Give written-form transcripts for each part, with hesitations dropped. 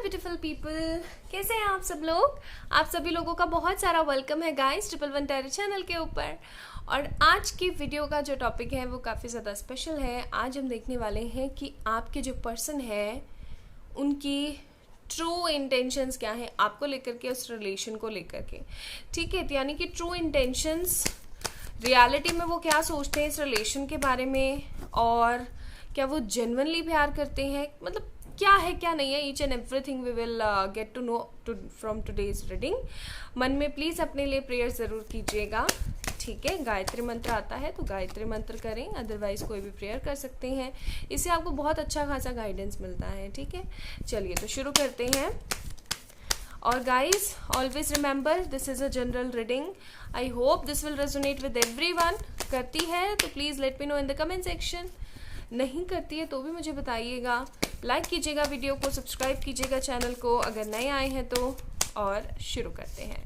Beautiful people, कैसे हैं आप सब लोग। आप सभी लोगों का बहुत सारा वेलकम है गाइस 111 टैरो चैनल के ऊपर। और आज की वीडियो का जो टॉपिक है वो काफ़ी ज़्यादा स्पेशल है। आज हम देखने वाले हैं कि आपके जो पर्सन है उनकी ट्रू इंटेंशंस क्या है आपको लेकर के, उस रिलेशन को लेकर के। ठीक है, यानी कि ट्रू इंटेंशंस रियलिटी में वो क्या सोचते हैं इस रिलेशन के बारे में, और क्या वो जेन्युइनली प्यार करते हैं, मतलब क्या है क्या नहीं है, each and everything we will get to know from today's reading. मन में प्लीज़ अपने लिए प्रेयर ज़रूर कीजिएगा। ठीक है, गायत्री मंत्र आता है तो गायत्री मंत्र करें, अदरवाइज कोई भी प्रेयर कर सकते हैं। इससे आपको बहुत अच्छा खासा गाइडेंस मिलता है। ठीक है, चलिए तो शुरू करते हैं। और guys always remember this is a general reading. I hope this will resonate with everyone. करती है तो please let me know in the comment section, नहीं करती है तो भी मुझे बताइएगा। लाइक कीजिएगा वीडियो को, सब्सक्राइब कीजिएगा चैनल को अगर नए आए हैं तो। और शुरू करते हैं।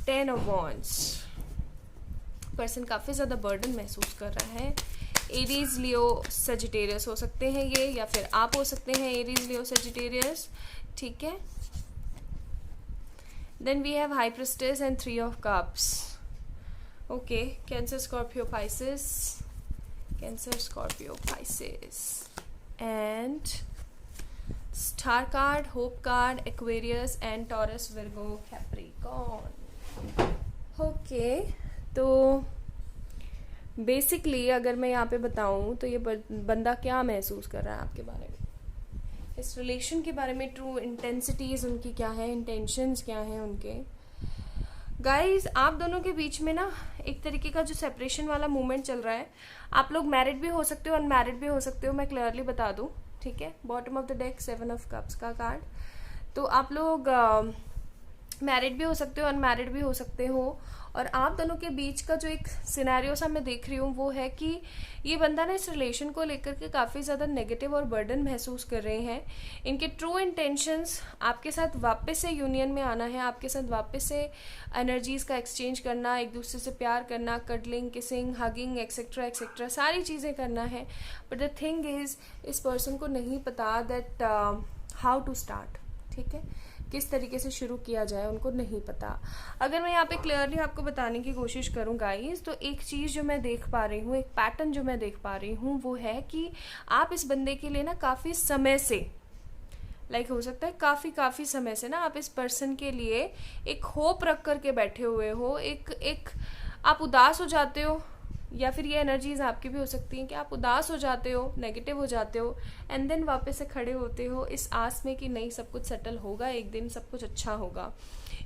10 ऑफ वॉन्ड्स। पर्सन काफ़ी ज़्यादा बर्डन महसूस कर रहा है। एरीज, लियो, सजिटेरियस हो सकते हैं ये, या फिर आप हो सकते हैं एरीज, लियो, सजिटेरियस। ठीक है, then we have high priestess and 3 of cups. Okay, Cancer, Scorpio, Pisces, Cancer, Scorpio, Pisces, and Star card, Hope card, Aquarius and Taurus, Virgo, Capricorn. Okay, तो बेसिकली अगर मैं यहाँ पे बताऊँ तो ये बंदा क्या महसूस कर रहा है आपके बारे में, इस रिलेशन के बारे में। ट्रू इंटेंसिटीज उनकी क्या है, इंटेंशंस क्या हैं उनके। गाइज आप दोनों के बीच में ना एक तरीके का जो सेपरेशन वाला मूवमेंट चल रहा है। आप लोग मैरिड भी हो सकते हो, अनमैरिड भी हो सकते हो, मैं क्लियरली बता दूं। ठीक है, bottom of the deck 7 of cups का कार्ड। तो आप लोग मैरिड भी हो सकते हो, अनमैरिड भी हो सकते हो। और आप दोनों के बीच का जो एक सिनेरियो सा मैं देख रही हूँ वो है कि ये बंदा ना इस रिलेशन को लेकर के काफ़ी ज़्यादा नेगेटिव और बर्डन महसूस कर रहे हैं। इनके ट्रू इंटेंशंस आपके साथ वापस से यूनियन में आना है, आपके साथ वापस से एनर्जीज़ का एक्सचेंज करना, एक दूसरे से प्यार करना, cuddling, kissing, hugging, etcetera etcetera सारी चीज़ें करना है। बट द थिंग इज़ इस पर्सन को नहीं पता दैट हाउ टू स्टार्ट। ठीक है, किस तरीके से शुरू किया जाए उनको नहीं पता। अगर मैं यहाँ पे क्लियरली आपको बताने की कोशिश करूँ गाइस, तो एक चीज़ जो मैं देख पा रही हूँ, एक पैटर्न जो मैं देख पा रही हूँ वो है कि आप इस बंदे के लिए ना काफ़ी समय से, हो सकता है काफ़ी समय से ना आप इस पर्सन के लिए एक होप रख करके बैठे हुए हो। एक आप उदास हो जाते हो, या फिर ये एनर्जीज आपकी भी हो सकती हैं कि आप उदास हो जाते हो, नेगेटिव हो जाते हो, एंड देन वापस से खड़े होते हो इस आस में कि नहीं सब कुछ सेटल होगा, एक दिन सब कुछ अच्छा होगा।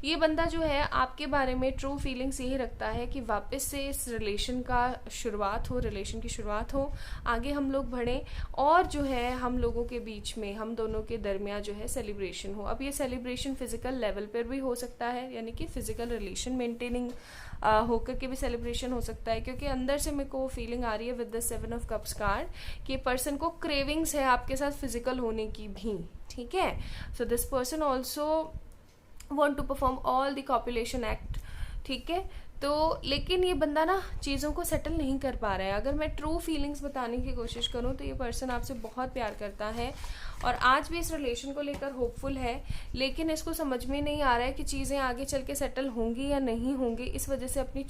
ये बंदा जो है आपके बारे में ट्रू फीलिंग्स यही रखता है कि वापस से इस रिलेशन का शुरुआत हो, रिलेशन की शुरुआत हो, आगे हम लोग बढ़ें, और जो है हम लोगों के बीच में, हम दोनों के दरमियान जो है सेलिब्रेशन हो। अब ये सेलिब्रेशन फिजिकल लेवल पर भी हो सकता है, यानी कि फिजिकल रिलेशन मेंटेनिंग होकर के भी सेलिब्रेशन हो सकता है, क्योंकि अंदर से मेरे को वो फीलिंग आ रही है with the 7 of cups card कि पर्सन को क्रेविंग्स है आपके साथ फिजिकल होने की भी। ठीक है, so this person also want to perform all the copulation act। ठीक है, तो लेकिन ये बंदा ना चीज़ों को सेटल नहीं कर पा रहा है। अगर मैं ट्रू फीलिंग्स बताने की कोशिश करूँ तो ये पर्सन आपसे बहुत प्यार करता है और आज भी इस रिलेशन को लेकर होपफुल है, लेकिन इसको समझ में नहीं आ रहा है कि चीज़ें आगे चल के सेटल होंगी या नहीं होंगी। इस वजह से अपनी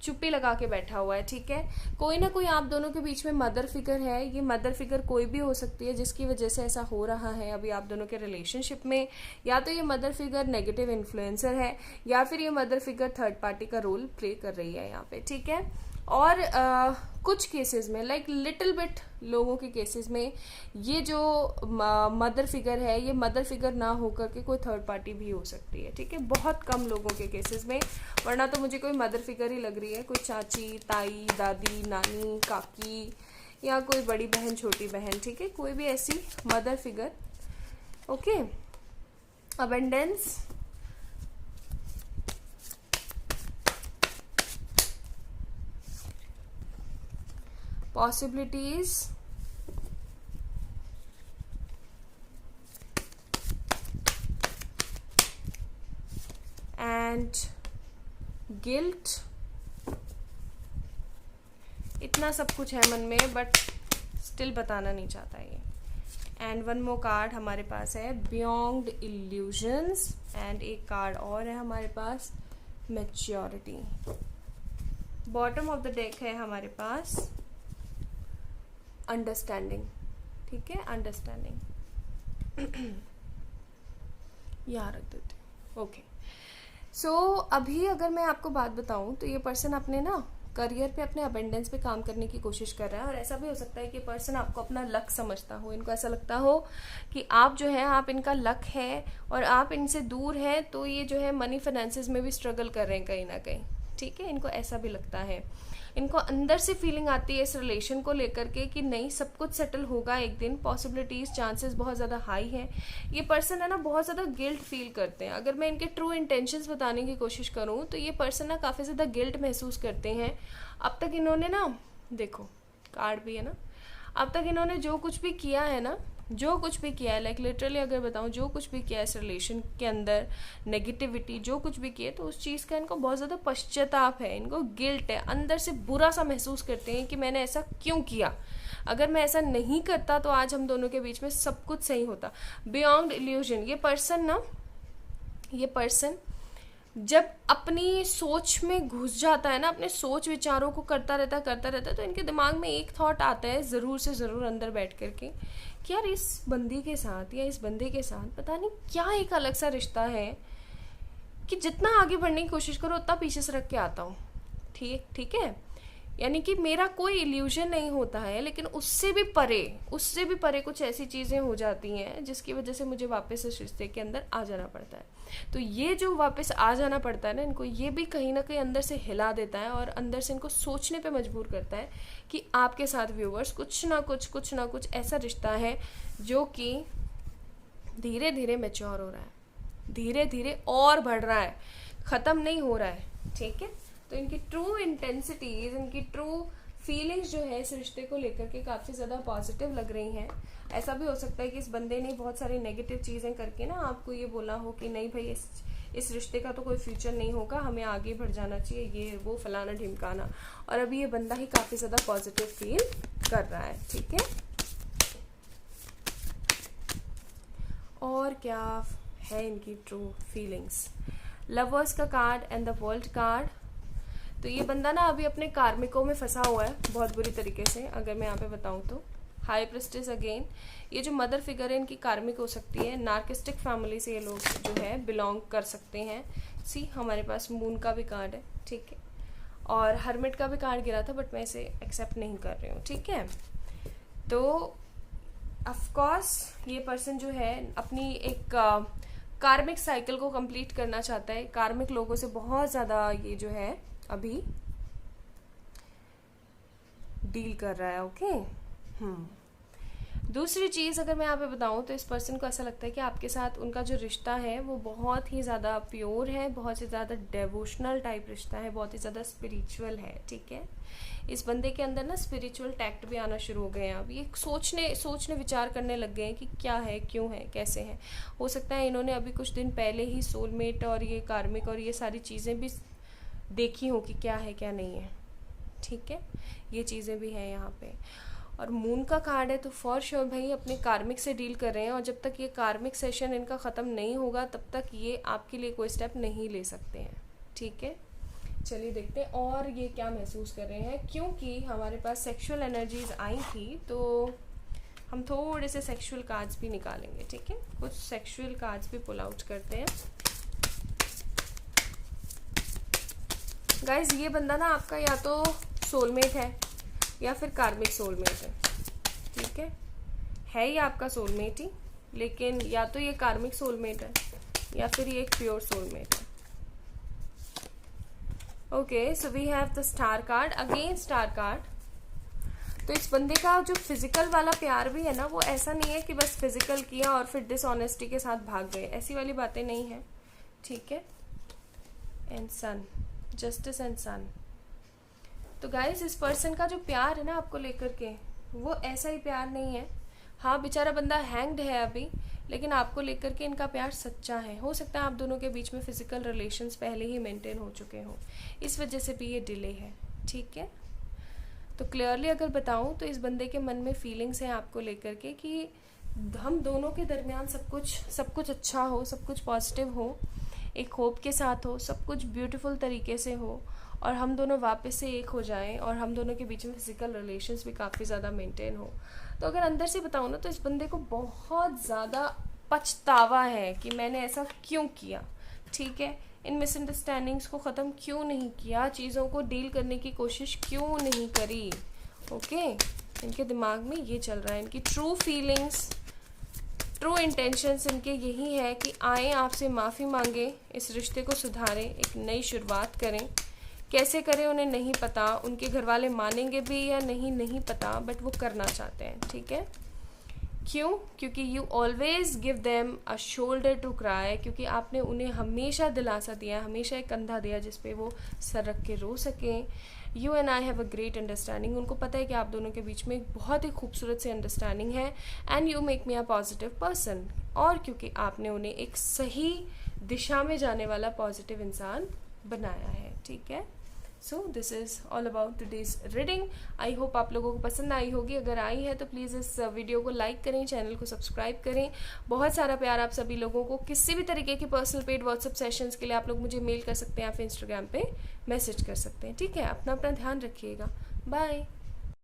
चुप्पी लगा के बैठा हुआ है। ठीक है, कोई ना कोई आप दोनों के बीच में मदर फिगर है। ये मदर फिगर कोई भी हो सकती है जिसकी वजह से ऐसा हो रहा है अभी आप दोनों के रिलेशनशिप में। या तो ये मदर फिगर नेगेटिव इन्फ्लुएंसर है, या फिर ये मदर फिगर थर्ड पार्टी का रोल प्ले कर रही है यहाँ पे। ठीक है, और कुछ केसेस में लिटिल बिट लोगों के केसेस में ये जो मदर फिगर है, ये मदर फिगर ना होकर के कोई थर्ड पार्टी भी हो सकती है। ठीक है, बहुत कम लोगों के केसेस में, वरना तो मुझे कोई मदर फिगर ही लग रही है, कोई चाची, ताई, दादी, नानी, काकी, या कोई बड़ी बहन, छोटी बहन। ठीक है, कोई भी ऐसी mother figure. Okay, abundance, possibilities, and guilt। इतना सब कुछ है मन में, बट स्टिल बताना नहीं चाहता ये। एंड वन मोर कार्ड हमारे पास है बियॉन्ड इल्यूजन्स, एंड एक कार्ड और है हमारे पास maturity. Bottom of the deck है हमारे पास अंडरस्टैंडिंग, ठीक है, अंडरस्टैंडिंग यहाँ रख देते। ओके, सो अभी अगर मैं आपको बात बताऊं तो ये पर्सन अपने ना करियर पे, अपने अबेंडेंस पे काम करने की कोशिश कर रहा है। और ऐसा भी हो सकता है कि पर्सन आपको अपना लक समझता हो, इनको ऐसा लगता हो कि आप जो है, आप इनका लक है और आप इनसे दूर हैं, तो ये जो है मनी फाइनेंसेस में भी स्ट्रगल कर रहे हैं कहीं ना कहीं, ठीक है, इनको ऐसा भी लगता है। इनको अंदर से फीलिंग आती है इस रिलेशन को लेकर के कि नहीं, सब कुछ सेटल होगा एक दिन, पॉसिबिलिटीज, चांसेस बहुत ज़्यादा हाई हैं। ये पर्सन है ना बहुत ज़्यादा गिल्ट फील करते हैं। अगर मैं इनके ट्रू इंटेंशंस बताने की कोशिश करूँ तो ये पर्सन ना काफ़ी ज़्यादा गिल्ट महसूस करते हैं। अब तक इन्होंने ना, देखो कार्ड भी है ना, अब तक इन्होंने जो कुछ भी किया है ना, जो कुछ भी किया है, लाइक लिटरली अगर बताऊं, जो कुछ भी किया है इस रिलेशन के अंदर, नेगेटिविटी जो कुछ भी किया है, तो उस चीज़ का इनको बहुत ज़्यादा पश्चाताप है, इनको गिल्ट है, अंदर से बुरा सा महसूस करते हैं कि मैंने ऐसा क्यों किया, अगर मैं ऐसा नहीं करता तो आज हम दोनों के बीच में सब कुछ सही होता। बियॉन्ड इल्यूजन, ये पर्सन जब अपनी सोच में घुस जाता है ना, अपने सोच विचारों को करता रहता है, तो इनके दिमाग में एक थॉट आता है ज़रूर से ज़रूर अंदर बैठ करके कि यार इस बंदी के साथ या इस बंदे के साथ पता नहीं क्या एक अलग सा रिश्ता है कि जितना आगे बढ़ने की कोशिश करो उतना पीछे से रख के आता हूँ। ठीक है, यानी कि मेरा कोई इल्यूजन नहीं होता है, लेकिन उससे भी परे कुछ ऐसी चीज़ें हो जाती हैं जिसकी वजह से मुझे वापस इस रिश्ते के अंदर आ जाना पड़ता है। तो ये जो वापस आ जाना पड़ता है ना इनको, ये भी कहीं ना कहीं अंदर से हिला देता है और अंदर से इनको सोचने पे मजबूर करता है कि आपके साथ व्यूवर्स कुछ ना कुछ ऐसा रिश्ता है जो कि धीरे धीरे मैच्योर हो रहा है, धीरे धीरे और बढ़ रहा है, ख़त्म नहीं हो रहा है, ठीक है। तो इनकी ट्रू इंटेंसिटीज, इनकी ट्रू फीलिंग्स जो है इस रिश्ते को लेकर के काफ़ी ज़्यादा पॉजिटिव लग रही हैं। ऐसा भी हो सकता है कि इस बंदे ने बहुत सारी नेगेटिव चीज़ें करके ना आपको ये बोला हो कि नहीं भाई इस रिश्ते का तो कोई फ्यूचर नहीं होगा, हमें आगे बढ़ जाना चाहिए, ये वो फलाना ढिमकाना, और अभी ये बंदा ही काफ़ी ज़्यादा पॉजिटिव फील कर रहा है, ठीक है। और क्या है इनकी ट्रू फीलिंग्स? लवर्स का card and the world card. तो ये बंदा ना अभी अपने कार्मिकों में फंसा हुआ है बहुत बुरी तरीके से, अगर मैं यहाँ पे बताऊँ तो। हाई प्रेस्टिस अगेन, ये जो मदर फिगर है इनकी कार्मिक हो सकती है, नार्किस्टिक फैमिली से ये लोग जो है बिलोंग कर सकते हैं। सी हमारे पास मून का भी कार्ड है, ठीक है, और हर्मिट का भी कार्ड गिरा था बट मैं इसे एक्सेप्ट नहीं कर रही हूँ, ठीक है। तो ऑफकोर्स ये पर्सन जो है अपनी एक कार्मिक साइकिल को कंप्लीट करना चाहता है, कार्मिक लोगों से बहुत ज़्यादा ये जो है अभी डील कर रहा है, ओके। दूसरी चीज़ अगर मैं यहाँ पे बताऊँ तो इस पर्सन को ऐसा लगता है कि आपके साथ उनका जो रिश्ता है वो बहुत ही ज़्यादा प्योर है, बहुत ही ज़्यादा डेवोशनल टाइप रिश्ता है, बहुत ही ज़्यादा स्पिरिचुअल है, ठीक है। इस बंदे के अंदर ना स्पिरिचुअल टैक्ट भी आना शुरू हो गए हैं। अब ये सोचने विचार करने लग गए हैं कि क्या है, क्यों है, कैसे है। हो सकता है इन्होंने अभी कुछ दिन पहले ही सोलमेट और ये कार्मिक और ये सारी चीज़ें भी देखी हो कि क्या है क्या नहीं है, ठीक है, ये चीज़ें भी हैं यहाँ पे। और मून का कार्ड है तो फॉर श्योर भाई अपने कार्मिक से डील कर रहे हैं, और जब तक ये कार्मिक सेशन इनका ख़त्म नहीं होगा तब तक ये आपके लिए कोई स्टेप नहीं ले सकते हैं, ठीक है। चलिए देखते हैं और ये क्या महसूस कर रहे हैं, क्योंकि हमारे पास सेक्सुअल एनर्जीज आई थी तो हम थोड़े से सेक्सुअल कार्ड्स भी निकालेंगे, ठीक है। कुछ सेक्सुअल कार्ड्स भी पुल आउट करते हैं। गाइज ये बंदा ना आपका या तो सोलमेट है या फिर कार्मिक सोलमेट है, ठीक है ये आपका सोलमेट ही, लेकिन या तो ये कार्मिक सोलमेट है या फिर ये एक प्योर सोलमेट है। Okay, so we have the star card, again star card. तो इस बंदे का जो फिजिकल वाला प्यार भी है ना, वो ऐसा नहीं है कि बस फिजिकल किया और फिर डिसऑनेस्टी के साथ भाग गए, ऐसी वाली बातें नहीं है, ठीक है। एंड सन, जस्टिस एंड सन। तो गाइस इस पर्सन का जो प्यार है ना आपको लेकर के, वो ऐसा ही प्यार नहीं है। हाँ बेचारा बंदा हैंग्ड है अभी, लेकिन आपको लेकर के इनका प्यार सच्चा है। हो सकता है आप दोनों के बीच में फिजिकल रिलेशंस पहले ही मेंटेन हो चुके हों, इस वजह से भी ये डिले है, ठीक है। तो क्लियरली अगर बताऊं तो इस बंदे के मन में फीलिंग्स हैं आपको लेकर के कि हम दोनों के दरमियान सब कुछ अच्छा हो, सब कुछ पॉजिटिव हो, एक होप के साथ हो, सब कुछ ब्यूटीफुल तरीके से हो, और हम दोनों वापस से एक हो जाएं, और हम दोनों के बीच में फिजिकल रिलेशंस भी काफ़ी ज़्यादा मेंटेन हो। तो अगर अंदर से बताऊँ ना, तो इस बंदे को बहुत ज़्यादा पछतावा है कि मैंने ऐसा क्यों किया, ठीक है, इन मिसअंडरस्टैंडिंग्स को ख़त्म क्यों नहीं किया, चीज़ों को डील करने की कोशिश क्यों नहीं करी। ओके, इनके दिमाग में ये चल रहा है। इनकी ट्रू फीलिंग्स, ट्रू इंटेंशंस इनके यही है कि आए, आपसे माफ़ी मांगे, इस रिश्ते को सुधारें, एक नई शुरुआत करें। कैसे करें उन्हें नहीं पता, उनके घर वाले मानेंगे भी या नहीं पता, बट वो करना चाहते हैं, ठीक है। क्यों? क्योंकि you always give them a shoulder to cry, क्योंकि आपने उन्हें हमेशा दिलासा दिया, हमेशा एक कंधा दिया जिसपे वो सर रख के रो सकें। You and I have a great understanding, उनको पता है कि आप दोनों के बीच में एक बहुत ही खूबसूरत सी अंडरस्टैंडिंग है। And you make me a positive person, और क्योंकि आपने उन्हें एक सही दिशा में जाने वाला पॉजिटिव इंसान बनाया है, ठीक है। So this is all about today's reading. I hope आप लोगों को पसंद आई होगी। अगर आई है तो प्लीज़ इस वीडियो को लाइक करें, चैनल को सब्सक्राइब करें। बहुत सारा प्यार आप सभी लोगों को। किसी भी तरीके की पर्सनल पेड व्हाट्सएप सेशंस के लिए आप लोग मुझे मेल कर सकते हैं, या फिर इंस्टाग्राम पे मैसेज कर सकते हैं, ठीक है। अपना ध्यान रखिएगा। बाय।